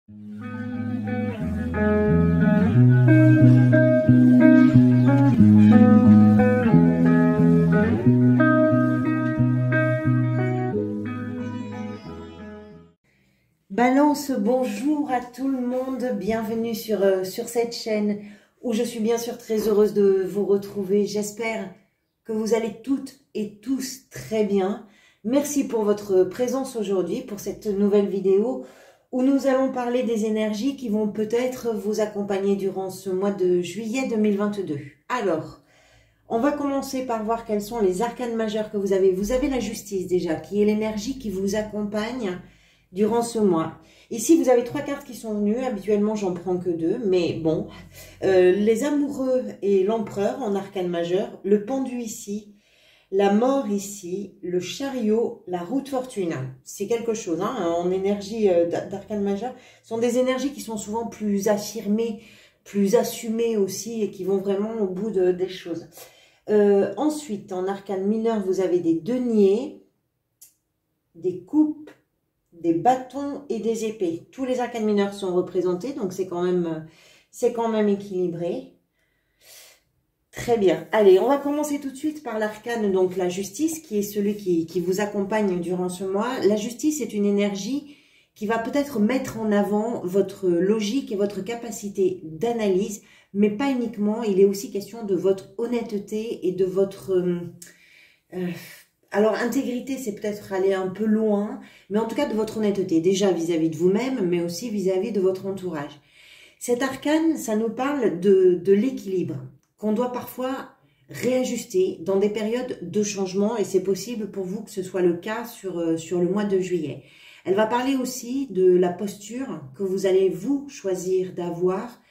Balance, bonjour à tout le monde, bienvenue sur cette chaîne où je suis bien sûr très heureuse de vous retrouver. J'espère que vous allez toutes et tous très bien. Merci pour votre présence aujourd'hui, pour cette nouvelle vidéo où nous allons parler des énergies qui vont peut-être vous accompagner durant ce mois de juillet 2022. Alors, on va commencer par voir quels sont les arcanes majeurs que vous avez. Vous avez la justice déjà, qui est l'énergie qui vous accompagne durant ce mois. Ici, vous avez 3 cartes qui sont venues. Habituellement, j'en prends que 2. Mais bon, les amoureux et l'empereur en arcane majeur. Le pendu ici. La mort ici. Le chariot. La roue de fortune. C'est quelque chose hein, en énergie d'arcane majeur. Ce sont des énergies qui sont souvent plus affirmées, plus assumées aussi et qui vont vraiment au bout des choses. Ensuite, en arcane mineur, vous avez des deniers, des coupes, des bâtons et des épées. Tous les arcanes mineurs sont représentés, donc c'est quand même équilibré. Très bien. Allez, on va commencer tout de suite par l'arcane, donc la justice, qui est celui qui vous accompagne durant ce mois. La justice est une énergie qui va peut-être mettre en avant votre logique et votre capacité d'analyse, mais pas uniquement. Il est aussi question de votre honnêteté et de votre... alors, intégrité, c'est peut-être aller un peu loin, mais en tout cas de votre honnêteté, déjà vis-à-vis de vous-même, mais aussi vis-à-vis de votre entourage. Cet arcane, ça nous parle de l'équilibre, qu'on doit parfois réajuster dans des périodes de changement, et c'est possible pour vous que ce soit le cas sur le mois de juillet. Elle va parler aussi de la posture que vous allez vous choisir d'avoir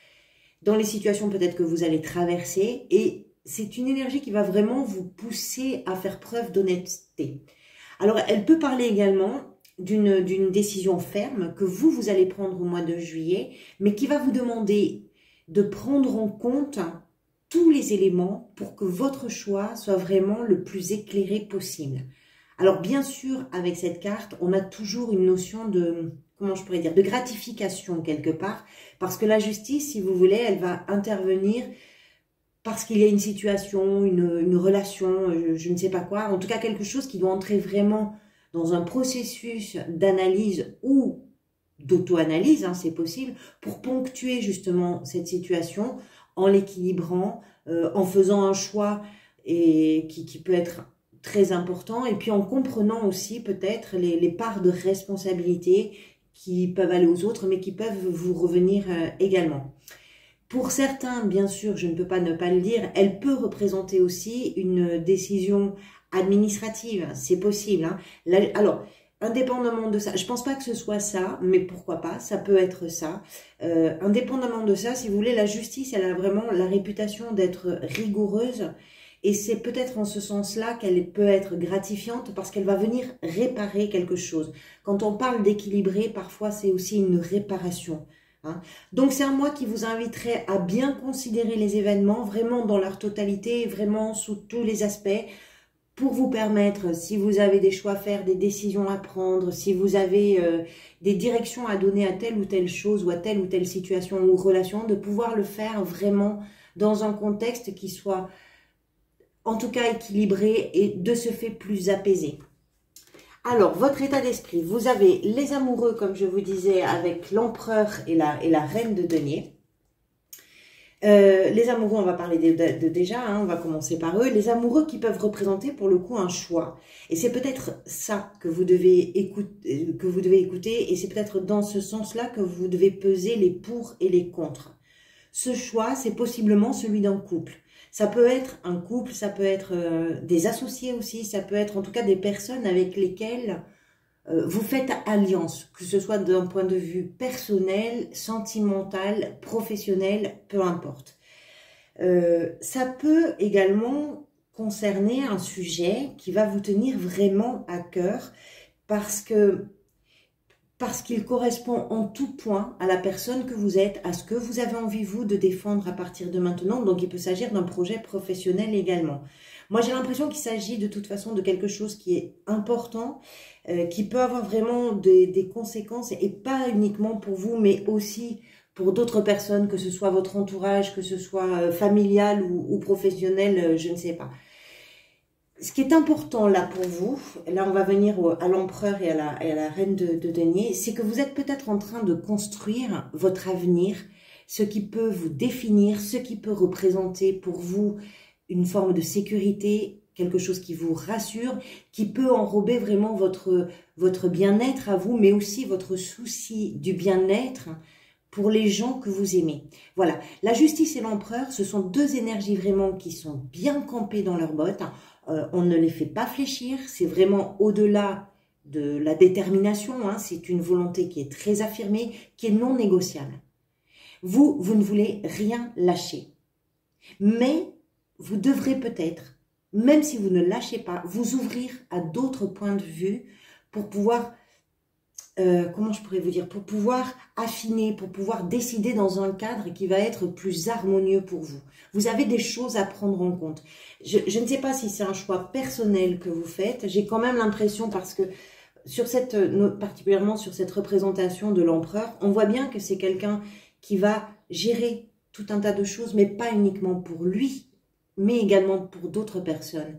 dans les situations peut-être que vous allez traverser, et c'est une énergie qui va vraiment vous pousser à faire preuve d'honnêteté. Alors, elle peut parler également d'une décision ferme que vous allez prendre au mois de juillet, mais qui va vous demander de prendre en compte tous les éléments pour que votre choix soit vraiment le plus éclairé possible. Alors, bien sûr, avec cette carte, on a toujours une notion de, comment je pourrais dire, de gratification quelque part, parce que la justice, si vous voulez, elle va intervenir parce qu'il y a une situation, une relation, je ne sais pas quoi, en tout cas quelque chose qui doit entrer vraiment dans un processus d'analyse ou d'auto-analyse, hein, c'est possible, pour ponctuer justement cette situation en l'équilibrant, en faisant un choix qui peut être très important, et puis en comprenant aussi peut-être les parts de responsabilité qui peuvent aller aux autres, mais qui peuvent vous revenir également. Pour certains, bien sûr, je ne peux pas ne pas le dire, elle peut représenter aussi une décision administrative, c'est possible. Hein. Alors, indépendamment de ça, je ne pense pas que ce soit ça, mais pourquoi pas, ça peut être ça. Indépendamment de ça, si vous voulez, la justice, elle a vraiment la réputation d'être rigoureuse, et c'est peut-être en ce sens-là qu'elle peut être gratifiante parce qu'elle va venir réparer quelque chose. Quand on parle d'équilibrer, parfois c'est aussi une réparation. Hein. Donc c'est un mois qui vous inviterait à bien considérer les événements, vraiment dans leur totalité, vraiment sous tous les aspects, pour vous permettre, si vous avez des choix à faire, des décisions à prendre, si vous avez des directions à donner à telle ou telle chose ou à telle ou telle situation ou relation, de pouvoir le faire vraiment dans un contexte qui soit en tout cas équilibré et de ce fait plus apaisé. Alors, votre état d'esprit, vous avez les amoureux, comme je vous disais, avec l'empereur et la reine de denier. Les amoureux, on va parler déjà, hein, on va commencer par eux. Les amoureux qui peuvent représenter pour le coup un choix. Et c'est peut-être ça que vous devez écouter, et c'est peut-être dans ce sens-là que vous devez peser les pour et les contre. Ce choix, c'est possiblement celui d'un couple. Ça peut être un couple, ça peut être des associés aussi, ça peut être en tout cas des personnes avec lesquelles vous faites alliance, que ce soit d'un point de vue personnel, sentimental, professionnel, peu importe. Ça peut également concerner un sujet qui va vous tenir vraiment à cœur parce qu'il correspond en tout point à la personne que vous êtes, à ce que vous avez envie, vous, de défendre à partir de maintenant. Donc, il peut s'agir d'un projet professionnel également. Moi, j'ai l'impression qu'il s'agit de toute façon de quelque chose qui est important, qui peut avoir vraiment des conséquences, et pas uniquement pour vous, mais aussi pour d'autres personnes, que ce soit votre entourage, que ce soit familial ou professionnel, je ne sais pas. Ce qui est important là pour vous, là on va venir à l'empereur et à la reine de denier, c'est que vous êtes peut-être en train de construire votre avenir, ce qui peut vous définir, ce qui peut représenter pour vous une forme de sécurité, quelque chose qui vous rassure, qui peut enrober vraiment votre bien-être à vous, mais aussi votre souci du bien-être pour les gens que vous aimez. Voilà, la justice et l'empereur, ce sont deux énergies vraiment qui sont bien campées dans leurs bottes. On ne les fait pas fléchir, c'est vraiment au-delà de la détermination, hein, c'est une volonté qui est très affirmée, qui est non négociable. Vous ne voulez rien lâcher, mais vous devrez peut-être, même si vous ne lâchez pas, vous ouvrir à d'autres points de vue pour pouvoir, comment je pourrais vous dire, pour pouvoir affiner, pour pouvoir décider dans un cadre qui va être plus harmonieux pour vous. Vous avez des choses à prendre en compte. Je ne sais pas si c'est un choix personnel que vous faites. J'ai quand même l'impression, parce que sur particulièrement sur cette représentation de l'empereur, on voit bien que c'est quelqu'un qui va gérer tout un tas de choses, mais pas uniquement pour lui, mais également pour d'autres personnes.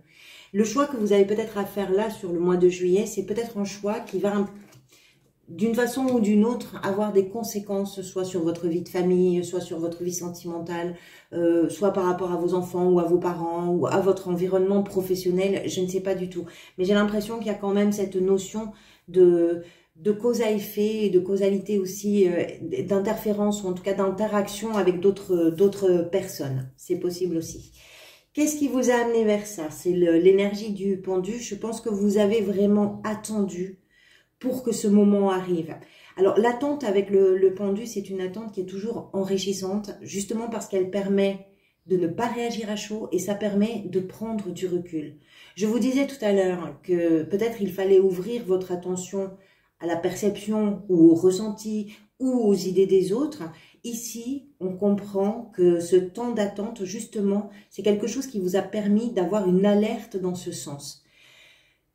Le choix que vous avez peut-être à faire là sur le mois de juillet, c'est peut-être un choix qui va, d'une façon ou d'une autre, avoir des conséquences, soit sur votre vie de famille, soit sur votre vie sentimentale, soit par rapport à vos enfants ou à vos parents ou à votre environnement professionnel, je ne sais pas du tout. Mais j'ai l'impression qu'il y a quand même cette notion de cause à effet et de causalité aussi, d'interférence ou en tout cas d'interaction avec d'autres personnes. C'est possible aussi. Qu'est-ce qui vous a amené vers ça? C'est l'énergie du pendu. Je pense que vous avez vraiment attendu pour que ce moment arrive. Alors l'attente avec le pendu, c'est une attente qui est toujours enrichissante, justement parce qu'elle permet de ne pas réagir à chaud et ça permet de prendre du recul. Je vous disais tout à l'heure que peut-être il fallait ouvrir votre attention à la perception ou au ressenti ou aux idées des autres. Ici, on comprend que ce temps d'attente, justement, c'est quelque chose qui vous a permis d'avoir une alerte dans ce sens.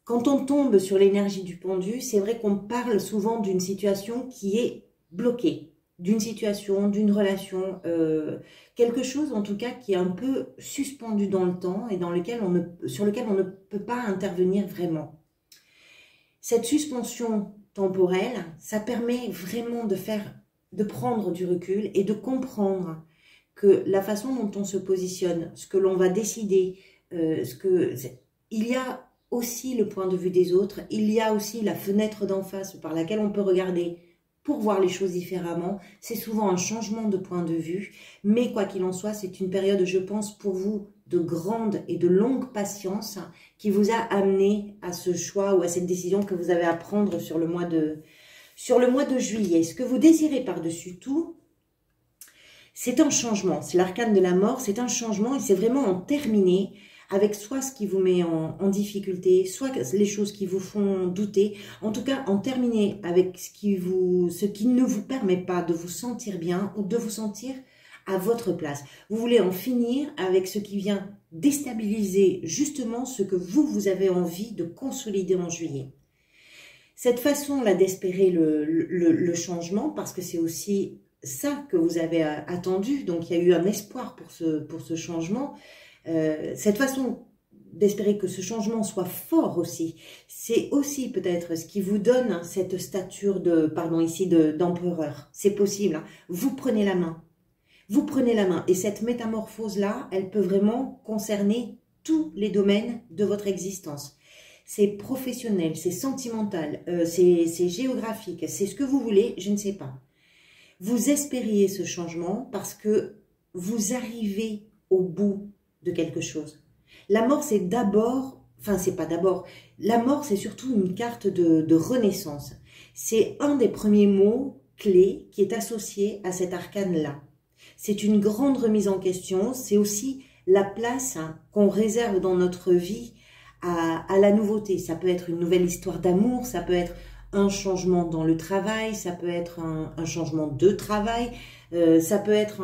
Quand on tombe sur l'énergie du pendu, c'est vrai qu'on parle souvent d'une situation qui est bloquée, d'une situation, d'une relation, quelque chose en tout cas qui est un peu suspendu dans le temps et sur lequel on ne peut pas intervenir vraiment. Cette suspension temporelle, ça permet vraiment de prendre du recul et de comprendre que la façon dont on se positionne, ce que l'on va décider, il y a aussi le point de vue des autres, il y a aussi la fenêtre d'en face par laquelle on peut regarder pour voir les choses différemment. C'est souvent un changement de point de vue, mais quoi qu'il en soit, c'est une période, je pense, pour vous, de grande et de longue patience qui vous a amené à ce choix ou à cette décision que vous avez à prendre sur le mois de juillet. Ce que vous désirez par-dessus tout, c'est un changement. C'est l'arcane de la mort, c'est un changement et c'est vraiment en terminer avec soit ce qui vous met en difficulté, soit les choses qui vous font douter. En tout cas, en terminer avec ce qui ne vous permet pas de vous sentir bien ou de vous sentir à votre place. Vous voulez en finir avec ce qui vient déstabiliser justement ce que vous avez envie de consolider en juillet. Cette façon-là d'espérer le changement, parce que c'est aussi ça que vous avez attendu, donc il y a eu un espoir pour ce changement. Cette façon d'espérer que ce changement soit fort aussi, c'est aussi peut-être ce qui vous donne cette stature d'empereur. C'est possible, hein. Vous prenez la main. Vous prenez la main et cette métamorphose-là, elle peut vraiment concerner tous les domaines de votre existence. C'est professionnel, c'est sentimental, c'est géographique, c'est ce que vous voulez, je ne sais pas. Vous espériez ce changement parce que vous arrivez au bout de quelque chose. La mort, c'est d'abord, enfin c'est pas d'abord, la mort c'est surtout une carte de renaissance. C'est un des premiers mots clés qui est associé à cet arcane-là. C'est une grande remise en question, c'est aussi la place qu'on réserve dans notre vie à la nouveauté. Ça peut être une nouvelle histoire d'amour, ça peut être un changement dans le travail, ça peut être un changement de travail, ça peut être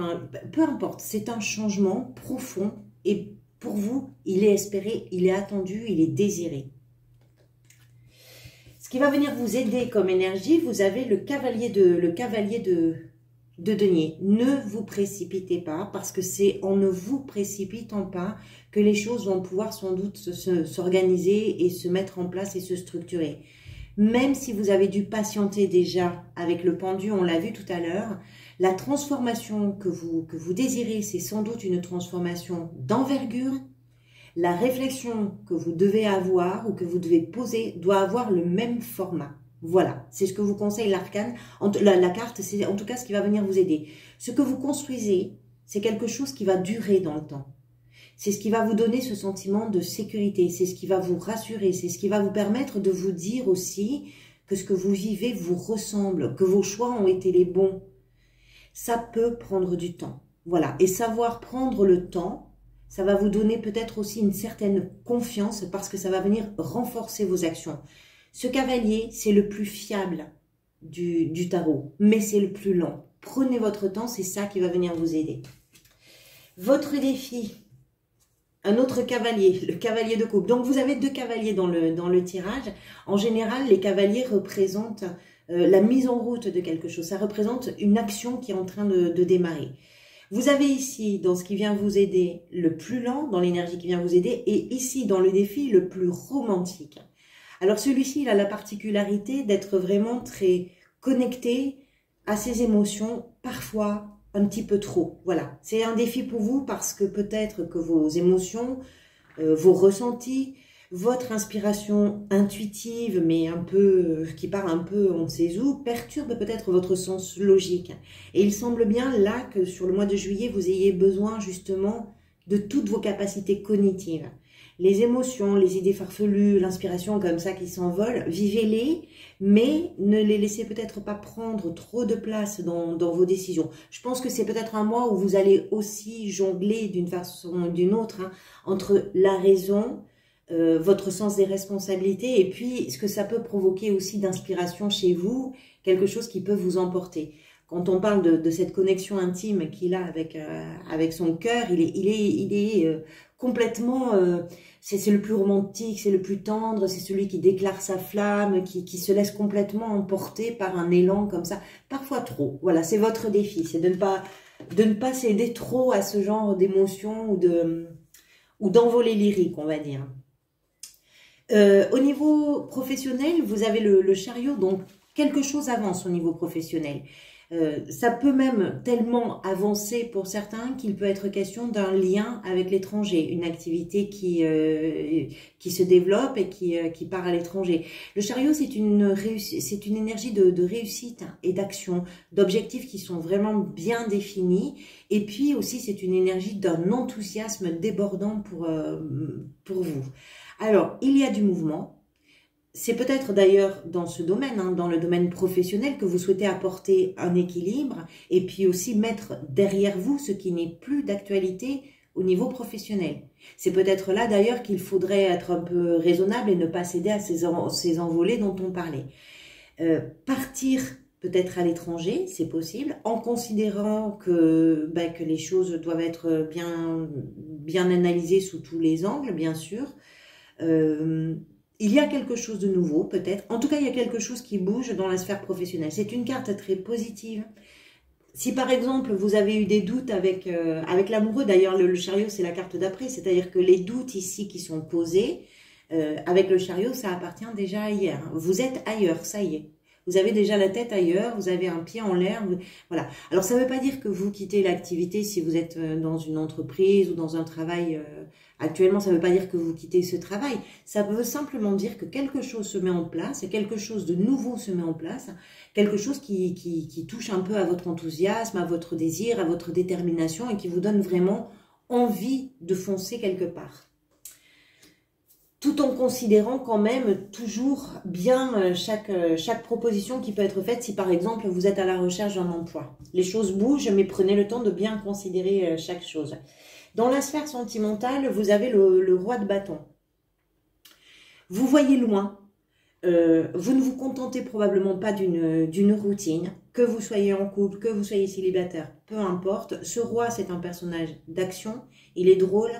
peu importe, c'est un changement profond et pour vous, il est espéré, il est attendu, il est désiré. Ce qui va venir vous aider comme énergie, vous avez le cavalier de denier. Ne vous précipitez pas, parce que c'est en ne vous précipitant pas que les choses vont pouvoir sans doute s'organiser et se mettre en place et se structurer. Même si vous avez dû patienter déjà avec le pendu, on l'a vu tout à l'heure, la transformation que vous désirez, c'est sans doute une transformation d'envergure. La réflexion que vous devez avoir ou que vous devez poser doit avoir le même format. Voilà, c'est ce que vous conseille l'arcane. La carte, c'est en tout cas ce qui va venir vous aider. Ce que vous construisez, c'est quelque chose qui va durer dans le temps. C'est ce qui va vous donner ce sentiment de sécurité, c'est ce qui va vous rassurer, c'est ce qui va vous permettre de vous dire aussi que ce que vous vivez vous ressemble, que vos choix ont été les bons. Ça peut prendre du temps. Voilà, et savoir prendre le temps, ça va vous donner peut-être aussi une certaine confiance parce que ça va venir renforcer vos actions. Ce cavalier, c'est le plus fiable du tarot, mais c'est le plus lent. Prenez votre temps, c'est ça qui va venir vous aider. Votre défi, un autre cavalier, le cavalier de coupe. Donc, vous avez 2 cavaliers dans le tirage. En général, les cavaliers représentent la mise en route de quelque chose. Ça représente une action qui est en train de démarrer. Vous avez ici, dans ce qui vient vous aider, le plus lent, dans l'énergie qui vient vous aider, et ici, dans le défi, le plus romantique. Alors, celui-ci, il a la particularité d'être vraiment très connecté à ses émotions, parfois un petit peu trop. Voilà, c'est un défi pour vous parce que peut-être que vos émotions, vos ressentis, votre inspiration intuitive, mais un peu qui part un peu on ne sait où, perturbe peut-être votre sens logique. Et il semble bien là que sur le mois de juillet, vous ayez besoin justement de toutes vos capacités cognitives. Les émotions, les idées farfelues, l'inspiration comme ça qui s'envolent, vivez-les, mais ne les laissez peut-être pas prendre trop de place dans vos décisions. Je pense que c'est peut-être un mois où vous allez aussi jongler d'une façon ou d'une autre entre la raison, votre sens des responsabilités et puis ce que ça peut provoquer aussi d'inspiration chez vous, quelque chose qui peut vous emporter. Quand on parle de cette connexion intime qu'il a avec son cœur, il est complètement, c'est le plus romantique, c'est le plus tendre, c'est celui qui déclare sa flamme, qui se laisse complètement emporter par un élan comme ça, parfois trop. Voilà, c'est votre défi, c'est de ne pas céder trop à ce genre d'émotions ou d'envolée lyrique, on va dire. Au niveau professionnel, vous avez le chariot, donc quelque chose avance au niveau professionnel. Ça peut même tellement avancer pour certains qu'il peut être question d'un lien avec l'étranger, une activité qui se développe et qui part à l'étranger. Le chariot, c'est une énergie de réussite et d'action, d'objectifs qui sont vraiment bien définis. Et puis aussi, c'est une énergie d'un enthousiasme débordant pour vous. Alors, il y a du mouvement. C'est peut-être d'ailleurs dans ce domaine, dans le domaine professionnel, que vous souhaitez apporter un équilibre et puis aussi mettre derrière vous ce qui n'est plus d'actualité au niveau professionnel. C'est peut-être là d'ailleurs qu'il faudrait être un peu raisonnable et ne pas céder à ces envolées dont on parlait. Partir peut-être à l'étranger, c'est possible, en considérant que les choses doivent être bien analysées sous tous les angles, bien sûr. Il y a quelque chose de nouveau, peut-être. En tout cas, il y a quelque chose qui bouge dans la sphère professionnelle. C'est une carte très positive. Si par exemple, vous avez eu des doutes avec l'amoureux, d'ailleurs, le chariot, c'est la carte d'après, c'est-à-dire que les doutes ici qui sont posés, avec le chariot, ça appartient déjà à hier. Vous êtes ailleurs, ça y est. Vous avez déjà la tête ailleurs, vous avez un pied en l'air. Voilà. Alors, ça ne veut pas dire que vous quittez l'activité si vous êtes dans une entreprise ou dans un travail. Actuellement, ça ne veut pas dire que vous quittez ce travail. Ça veut simplement dire que quelque chose se met en place et quelque chose de nouveau se met en place. Quelque chose qui touche un peu à votre enthousiasme, à votre désir, à votre détermination et qui vous donne vraiment envie de foncer quelque part. Tout en considérant quand même toujours bien chaque proposition qui peut être faite si par exemple vous êtes à la recherche d'un emploi. Les choses bougent, mais prenez le temps de bien considérer chaque chose. Dans la sphère sentimentale, vous avez le roi de bâton. Vous voyez loin, vous ne vous contentez probablement pas d'une routine, que vous soyez en couple, que vous soyez célibataire, peu importe. Ce roi, c'est un personnage d'action, il est drôle,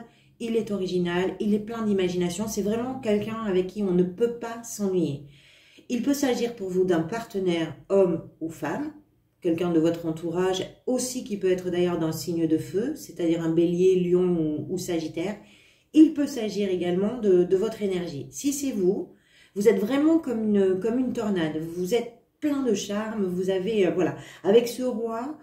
il est original, il est plein d'imagination. C'est vraiment quelqu'un avec qui on ne peut pas s'ennuyer. Il peut s'agir pour vous d'un partenaire homme ou femme, quelqu'un de votre entourage aussi qui peut être d'ailleurs d'un signe de feu, c'est-à-dire un bélier, lion ou sagittaire. Il peut s'agir également de votre énergie. Si c'est vous, vous êtes vraiment comme une tornade, vous êtes plein de charme, vous avez, voilà, avec ce roi,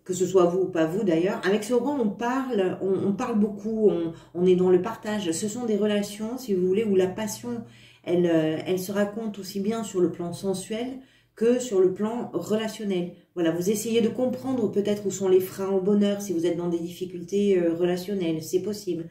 que ce soit vous ou pas vous d'ailleurs, avec ce roi on parle beaucoup, on est dans le partage. Ce sont des relations, si vous voulez, où la passion, elle se raconte aussi bien sur le plan sensuel que sur le plan relationnel. Voilà, vous essayez de comprendre peut-être où sont les freins au bonheur si vous êtes dans des difficultés relationnelles, c'est possible.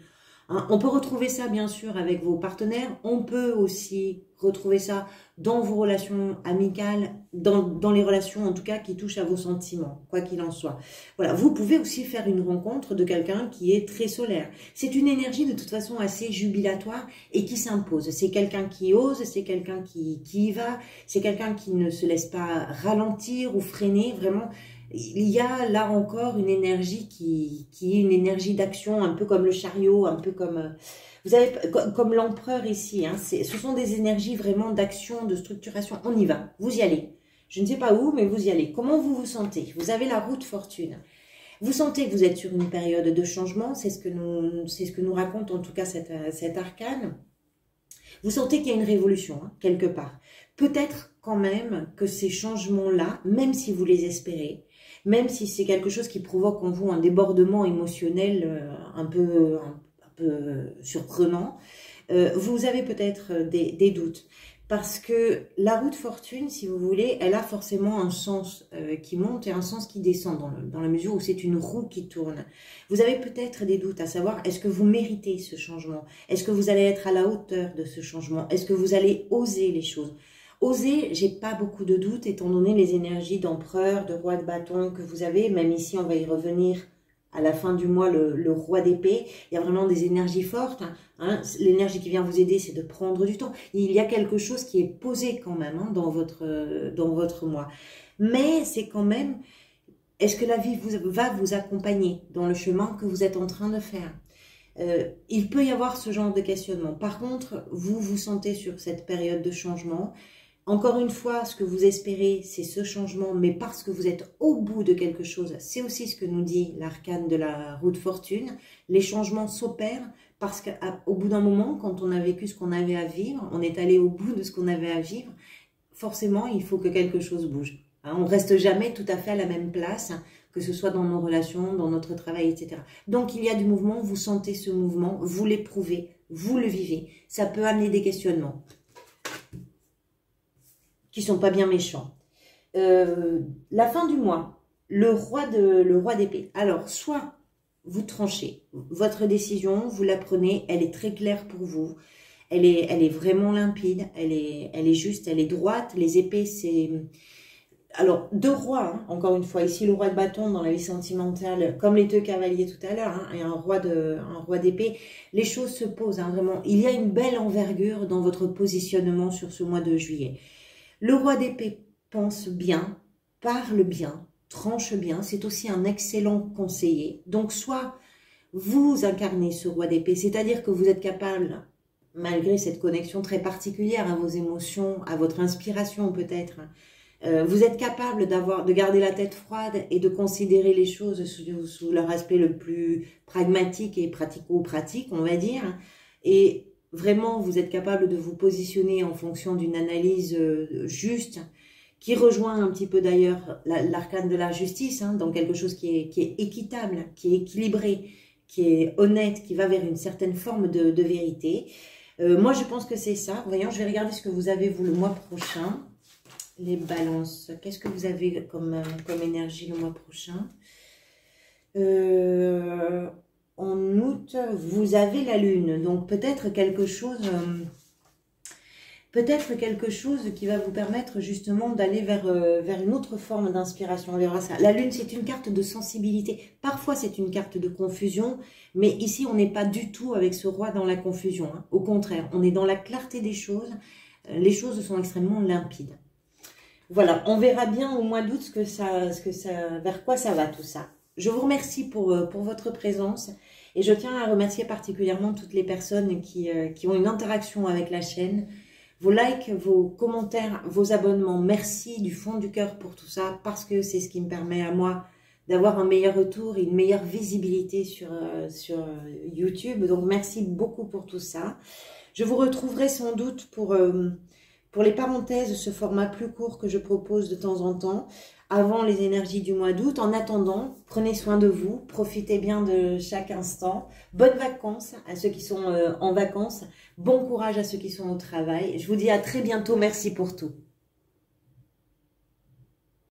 Hein, on peut retrouver ça bien sûr avec vos partenaires, on peut aussi retrouver ça dans vos relations amicales, dans les relations en tout cas qui touchent à vos sentiments, quoi qu'il en soit. Voilà, vous pouvez aussi faire une rencontre de quelqu'un qui est très solaire. C'est une énergie de toute façon assez jubilatoire et qui s'impose. C'est quelqu'un qui ose, c'est quelqu'un qui y va, c'est quelqu'un qui ne se laisse pas ralentir ou freiner, vraiment. Il y a là encore une énergie qui est une énergie d'action, un peu comme le chariot, un peu comme, vous savez, comme l'empereur ici. Hein, ce sont des énergies vraiment d'action, de structuration. On y va, vous y allez. Je ne sais pas où, mais vous y allez. Comment vous vous sentez? Vous avez la roue de fortune. Vous sentez que vous êtes sur une période de changement, c'est ce que nous raconte en tout cas cet arcane. Vous sentez qu'il y a une révolution, hein, quelque part. Peut-être quand même que ces changements-là, même si vous les espérez, même si c'est quelque chose qui provoque en vous un débordement émotionnel un peu surprenant, vous avez peut-être des doutes. Parce que la roue de fortune, si vous voulez, elle a forcément un sens qui monte et un sens qui descend dans la mesure où c'est une roue qui tourne. Vous avez peut-être des doutes à savoir, est-ce que vous méritez ce changement? Est-ce que vous allez être à la hauteur de ce changement? Est-ce que vous allez oser les choses? Oser, j'ai pas beaucoup de doutes étant donné les énergies d'empereur, de roi de bâton que vous avez. Même ici, on va y revenir à la fin du mois, le roi d'épée. Il y a vraiment des énergies fortes. Hein. L'énergie qui vient vous aider, c'est de prendre du temps. Il y a quelque chose qui est posé quand même hein, dans votre mois. Mais c'est quand même, est-ce que la vie va vous accompagner dans le chemin que vous êtes en train de faire? Il peut y avoir ce genre de questionnement. Par contre, vous vous sentez sur cette période de changement. Encore une fois, ce que vous espérez, c'est ce changement, mais parce que vous êtes au bout de quelque chose, c'est aussi ce que nous dit l'arcane de la roue de fortune. Les changements s'opèrent parce qu'au bout d'un moment, quand on a vécu ce qu'on avait à vivre, on est allé au bout de ce qu'on avait à vivre, forcément, il faut que quelque chose bouge. Hein, on ne reste jamais tout à fait à la même place, que ce soit dans nos relations, dans notre travail, etc. Donc, il y a du mouvement, vous sentez ce mouvement, vous l'éprouvez, vous le vivez. Ça peut amener des questionnements qui ne sont pas bien méchants. La fin du mois, le roi d'épée. Alors, soit vous tranchez votre décision, vous la prenez, elle est très claire pour vous, elle est vraiment limpide, elle est juste, elle est droite. Les épées, c'est... Alors, deux rois, hein, encore une fois, ici le roi de bâton dans la vie sentimentale, comme les deux cavaliers tout à l'heure, hein, et un roi d'épée, les choses se posent, hein, vraiment. Il y a une belle envergure dans votre positionnement sur ce mois de juillet. Le roi d'épée pense bien, parle bien, tranche bien, c'est aussi un excellent conseiller. Donc, soit vous incarnez ce roi d'épée, c'est-à-dire que vous êtes capable, malgré cette connexion très particulière à vos émotions, à votre inspiration peut-être, vous êtes capable de garder la tête froide et de considérer les choses sous leur aspect le plus pragmatique et pratico-pratique, on va dire. Et vraiment, vous êtes capable de vous positionner en fonction d'une analyse juste, qui rejoint un petit peu d'ailleurs l'arcane de la justice, hein, dans quelque chose qui est équitable, qui est équilibré, qui est honnête, qui va vers une certaine forme de vérité. Moi, je pense que c'est ça. Voyons, je vais regarder ce que vous avez, vous, le mois prochain. Les balances, qu'est-ce que vous avez comme énergie le mois prochain? En août, vous avez la lune, donc peut-être quelque chose qui va vous permettre justement d'aller vers une autre forme d'inspiration. On verra ça. La lune, c'est une carte de sensibilité. Parfois, c'est une carte de confusion, mais ici, on n'est pas du tout avec ce roi dans la confusion. Hein. Au contraire, on est dans la clarté des choses. Les choses sont extrêmement limpides. Voilà, on verra bien au mois d'août vers quoi ça va tout ça. Je vous remercie pour votre présence Et je tiens à remercier particulièrement toutes les personnes qui ont une interaction avec la chaîne. Vos likes, vos commentaires, vos abonnements, merci du fond du cœur pour tout ça, parce que c'est ce qui me permet à moi d'avoir un meilleur retour et une meilleure visibilité sur YouTube. Donc merci beaucoup pour tout ça. Je vous retrouverai sans doute pour les parenthèses, ce format plus court que je propose de temps en temps, avant les énergies du mois d'août. En attendant, prenez soin de vous, profitez bien de chaque instant. Bonnes vacances à ceux qui sont en vacances. Bon courage à ceux qui sont au travail. Je vous dis à très bientôt. Merci pour tout.